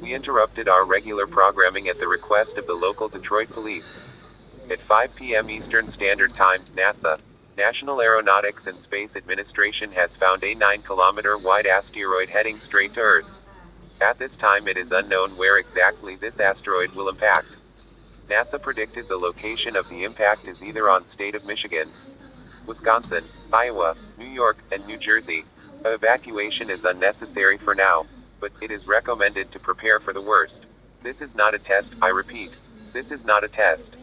We interrupted our regular programming at the request of the local Detroit police. At 5 p.m. Eastern Standard Time, NASA, National Aeronautics and Space Administration has found a 9-kilometer wide asteroid heading straight to Earth. At this time, it is unknown where exactly this asteroid will impact. NASA predicted the location of the impact is either on state of Michigan, Wisconsin, Iowa, New York, and New Jersey. Evacuation is unnecessary for now, but it is recommended to prepare for the worst. This is not a test, I repeat. This is not a test.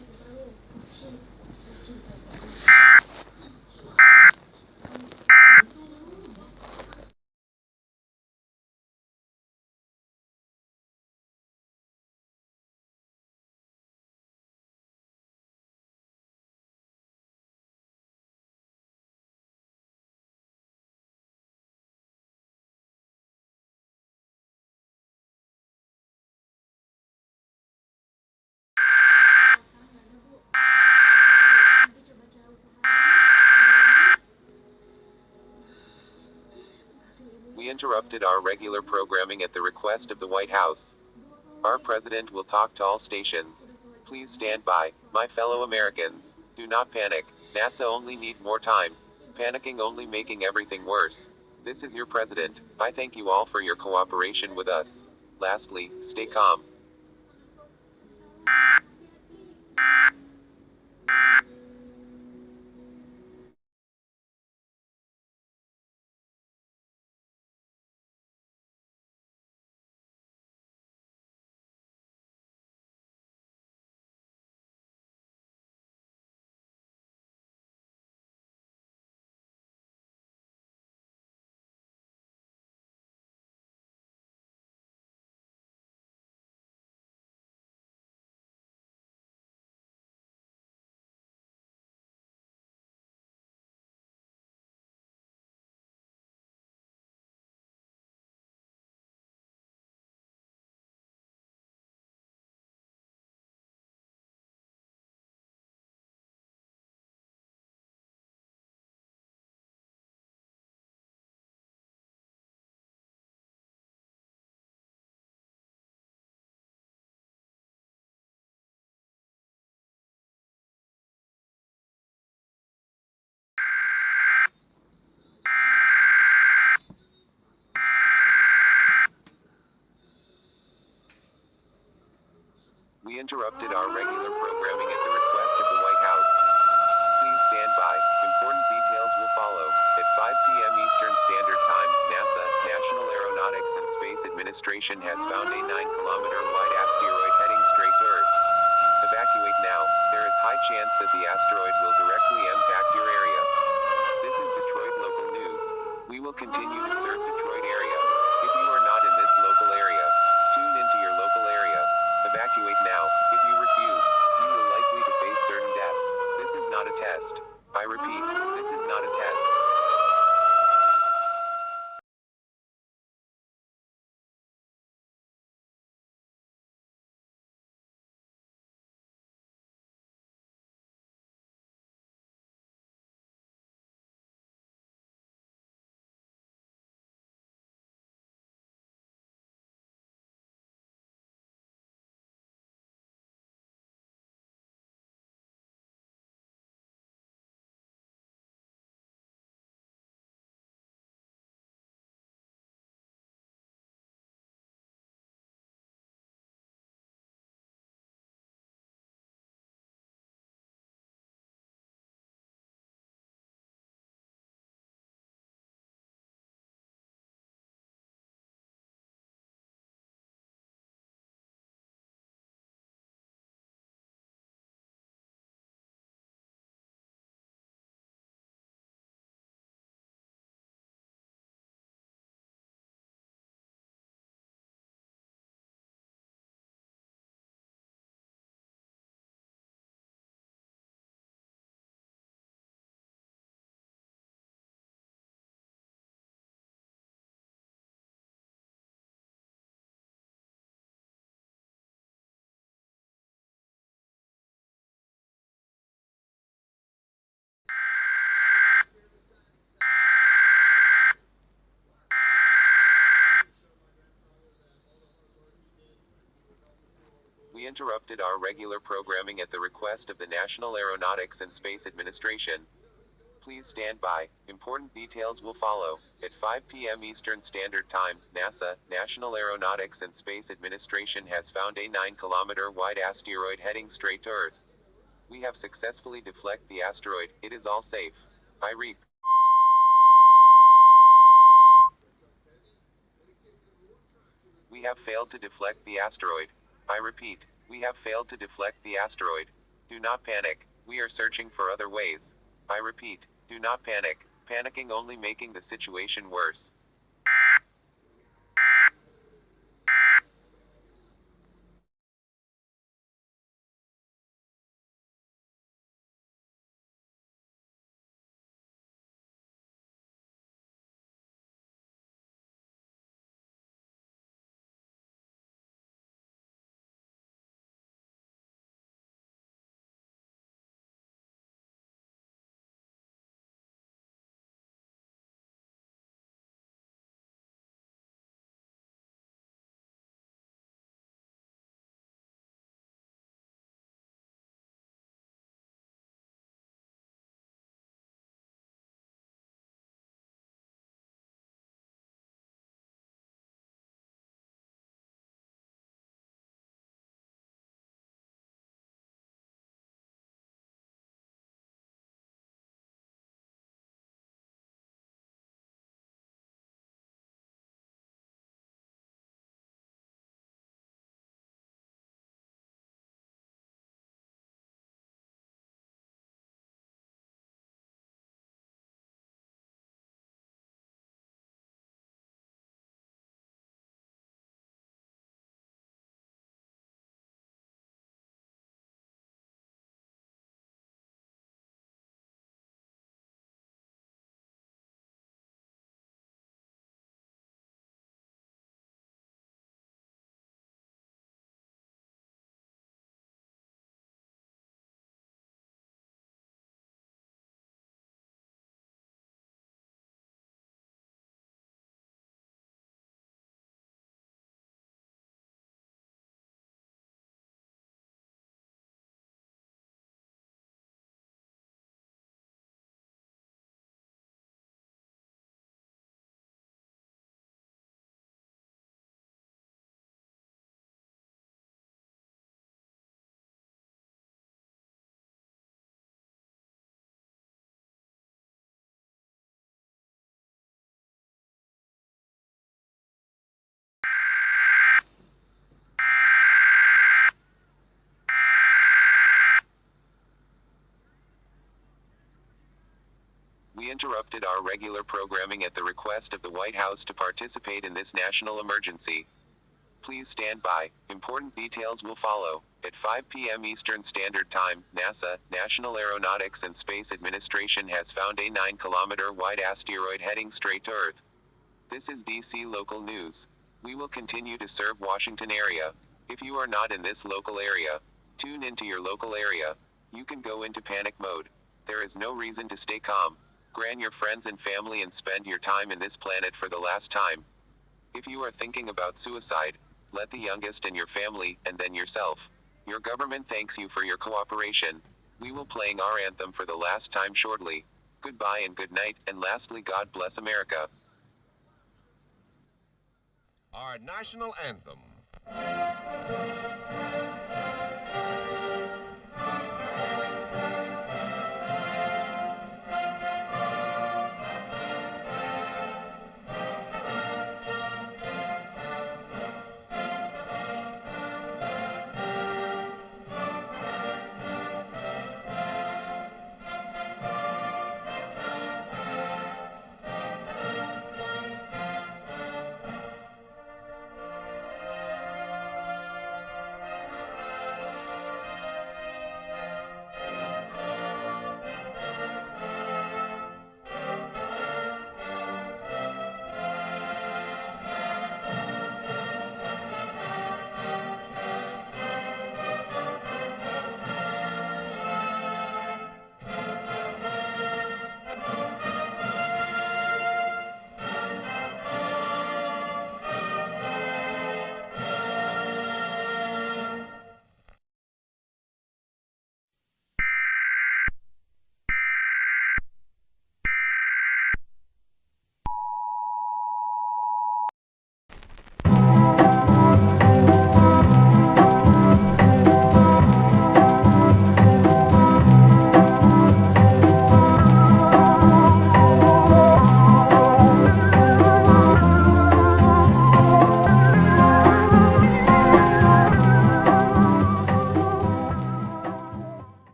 We interrupted our regular programming at the request of the White House. Our president will talk to all stations. Please stand by, my fellow Americans. Do not panic. NASA only need more time. Panicking only making everything worse. This is your president. I thank you all for your cooperation with us. Lastly, stay calm. We interrupted our regular programming at the request of the White House. Please stand by. Important details will follow. At 5 p.m. Eastern Standard Time, NASA, National Aeronautics and Space Administration has found a 9-kilometer wide asteroid heading straight to Earth. Evacuate now. There is high chance that the asteroid will directly impact your area. This is Detroit local news. We will continue to serve Detroit area. If you are not in this local area, tune into your local area. Evacuate now. If you refuse, you will likely to face certain death. This is not a test. I repeat, this is not a test. We interrupted our regular programming at the request of the National Aeronautics and Space Administration. Please stand by. Important details will follow. At 5 p.m. Eastern Standard Time, NASA, National Aeronautics and Space Administration has found a 9-kilometer wide asteroid heading straight to Earth. We have successfully deflected the asteroid. It is all safe. I repeat. We have failed to deflect the asteroid. I repeat, we have failed to deflect the asteroid. Do not panic. We are searching for other ways. I repeat, do not panic. Panicking only making the situation worse. We interrupted our regular programming at the request of the White House to participate in this national emergency. Please stand by. Important details will follow. At 5 p.m. Eastern Standard Time, NASA, National Aeronautics and Space Administration has found a 9-kilometer wide asteroid heading straight to Earth. This is DC local news. We will continue to serve Washington area. If you are not in this local area, tune into your local area. You can go into panic mode. There is no reason to stay calm. Grant your friends and family and spend your time in this planet for the last time. If you are thinking about suicide, let the youngest in your family, and then yourself. Your government thanks you for your cooperation. We will playing our anthem for the last time shortly. Goodbye and good night, and lastly God bless America. Our national anthem.